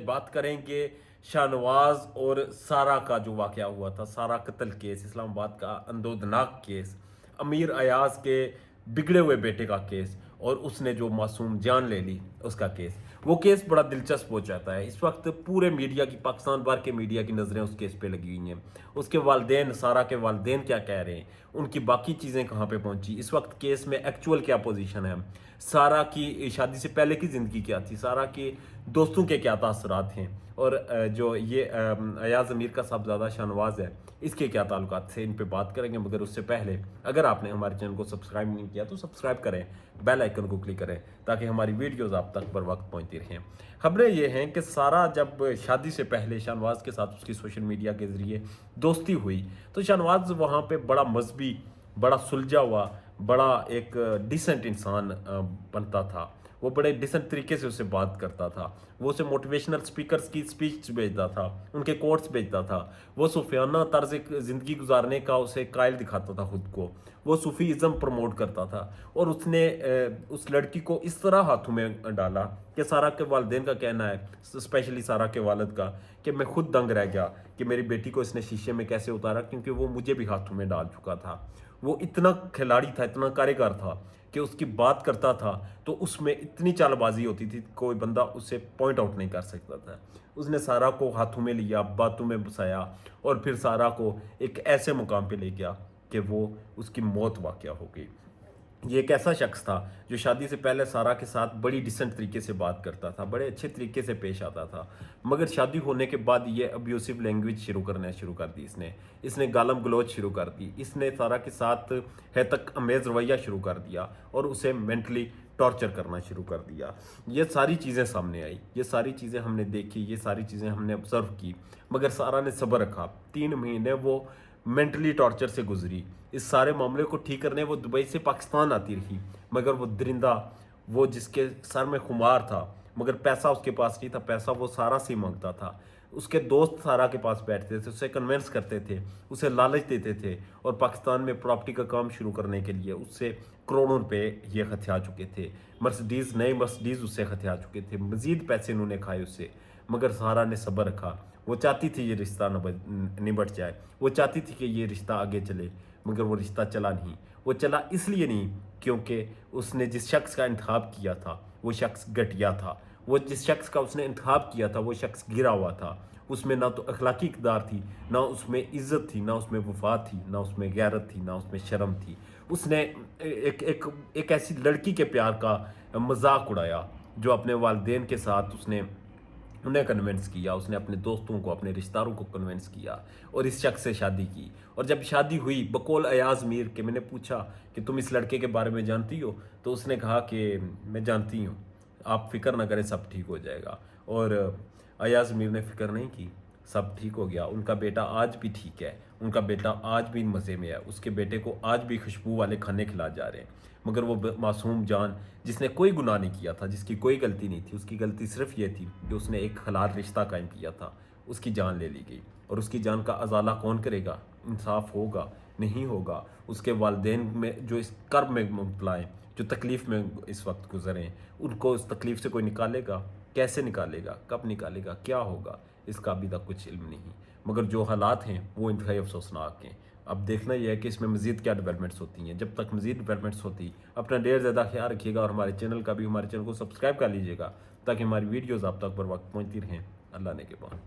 बात करेंगे शाहनवाज और सारा का जो वाकया हुआ था, सारा कत्ल केस, इस्लामाबाद का अंदोदनाक केस, अमीर अयाज के बिगड़े हुए बेटे का केस और उसने जो मासूम जान ले ली उसका केस। वो केस बड़ा दिलचस्प हो जाता है। इस वक्त पूरे मीडिया की, पाकिस्तान भर के मीडिया की नज़रें उस केस पे लगी हुई हैं। उसके वालदेन, सारा के वालदेन क्या कह रहे हैं, उनकी बाकी चीज़ें कहाँ पे पहुंची, इस वक्त केस में एक्चुअल क्या पोजीशन है, सारा की शादी से पहले की ज़िंदगी क्या थी, सारा के दोस्तों के क्या तासरात हैं, और जो ये अयाज अमीर का साहबजादा शाहनवाज है, इसके क्या ताल्लुकात थे, इन पे बात करेंगे। मगर उससे पहले अगर आपने हमारे चैनल को सब्सक्राइब नहीं किया तो सब्सक्राइब करें, बेल आइकन को क्लिक करें ताकि हमारी वीडियोस आप तक बर वक्त पहुंचती रहें। खबरें ये हैं कि सारा जब शादी से पहले शाहनवाज के साथ उसकी सोशल मीडिया के ज़रिए दोस्ती हुई तो शाहनवाज वहाँ पे बड़ा मजहबी, बड़ा सुलझा हुआ, बड़ा एक डिसेंट इंसान बनता था। वो बड़े डिसेंट तरीके से उससे बात करता था। वो उसे मोटिवेशनल स्पीकर्स की स्पीच भेजता था, उनके कोट्स भेजता था। वो सूफियाना तर्ज ज़िंदगी गुजारने का उसे कायल दिखाता था खुद को। वो सूफीज़म प्रमोट करता था और उसने उस लड़की को इस तरह हाथों में डाला कि सारा के वालिदैन का कहना है, स्पेशली सारा के वालिद का, कि मैं खुद दंग रह गया कि मेरी बेटी को इसने शीशे में कैसे उतारा, क्योंकि वो मुझे भी हाथों में डाल चुका था। वो इतना खिलाड़ी था, इतना कारीगर था कि उसकी बात करता था तो उसमें इतनी चालबाजी होती थी, कोई बंदा उसे पॉइंट आउट नहीं कर सकता था। उसने सारा को हाथों में लिया, बातों में बसाया और फिर सारा को एक ऐसे मुकाम पे ले गया कि वो उसकी मौत वाक़या हो गई। ये एक ऐसा शख्स था जो शादी से पहले सारा के साथ बड़ी डिसेंट तरीके से बात करता था, बड़े अच्छे तरीके से पेश आता था। मगर शादी होने के बाद ये अब्यूसिव लैंग्वेज शुरू कर दी इसने गालम गलोच शुरू कर दी, इसने सारा के साथ है तक अमेज रवैया शुरू कर दिया और उसे मेंटली टॉर्चर करना शुरू कर दिया। ये सारी चीज़ें सामने आई, ये सारी चीज़ें हमने देखी, ये सारी चीज़ें हमने ऑब्जर्व की। मगर सारा ने सब्र रखा। 3 महीने वो मेंटली टॉर्चर से गुजरी। इस सारे मामले को ठीक करने वो दुबई से पाकिस्तान आती रही, मगर वो दरिंदा, वो जिसके सर में खुमार था मगर पैसा उसके पास नहीं था, पैसा वो सारा से मांगता था। उसके दोस्त सारा के पास बैठते थे, उसे कन्विंस करते थे, उसे लालच देते थे और पाकिस्तान में प्रॉपर्टी का काम शुरू करने के लिए उससे करोड़ों रुपए ये हथिया चुके थे। मर्सिडीज़, नए मर्सिडीज़ उससे हथिया चुके थे, मज़ीद पैसे इन्होंने खाए उससे। मगर सारा ने सब्र रखा। वो चाहती थी ये रिश्ता निबट जाए, वो चाहती थी कि ये रिश्ता आगे चले, मगर वो रिश्ता चला नहीं। वो चला इसलिए नहीं क्योंकि उसने जिस शख्स का इंतखाब किया था वो शख्स घटिया था। वो जिस शख्स का उसने इंतखाब किया था वो शख्स गिरा हुआ था। उसमें ना तो अखलाकी इक़दार थी, ना उसमें इज़्ज़त थी, ना उसमें वफा थी, ना उसमें गैरत थी, ना उसमें शर्म थी। उसने एक ऐसी लड़की के प्यार का मजाक उड़ाया जो अपने वालिदैन के साथ उसने उन्हें कन्विंस किया, उसने अपने दोस्तों को, अपने रिश्तेदारों को कन्विंस किया और इस शख्स से शादी की। और जब शादी हुई, बकौल अयाज मीर के, मैंने पूछा कि तुम इस लड़के के बारे में जानती हो, तो उसने कहा कि मैं जानती हूँ, आप फिक्र ना करें, सब ठीक हो जाएगा। और अयाज मीर ने फिक्र नहीं की, सब ठीक हो गया। उनका बेटा आज भी ठीक है, उनका बेटा आज भी मज़े में है, उसके बेटे को आज भी खुशबू वाले खाने खिला जा रहे हैं। मगर वो मासूम जान जिसने कोई गुनाह नहीं किया था, जिसकी कोई गलती नहीं थी, उसकी गलती सिर्फ ये थी कि उसने एक हलाल रिश्ता कायम किया था, उसकी जान ले ली गई। और उसकी जान का अजाला कौन करेगा? इंसाफ होगा? नहीं होगा। उसके वालिदैन में जो इस कर्ब में मुब्तला हैं, जो तकलीफ़ में इस वक्त गुजरे, उनको इस तकलीफ़ से कोई निकालेगा? कैसे निकालेगा? कब निकालेगा? क्या होगा? इसका अभी तक कुछ इल्म नहीं। मगर जो हालात हैं वो इंतहाई अफसोसनाक हैं। अब देखना यह है कि इसमें मज़ीद क्या डेवलपमेंट्स होती हैं। जब तक मज़ीद डेवलपमेंट्स होती, अपना ढेर ज़्यादा ख्याल रखिएगा और हमारे चैनल को सब्सक्राइब कर लीजिएगा ताकि हमारी वीडियोज़ आप तक बर वक्त पहुँचती रहें। अल्लाह ने के बाद।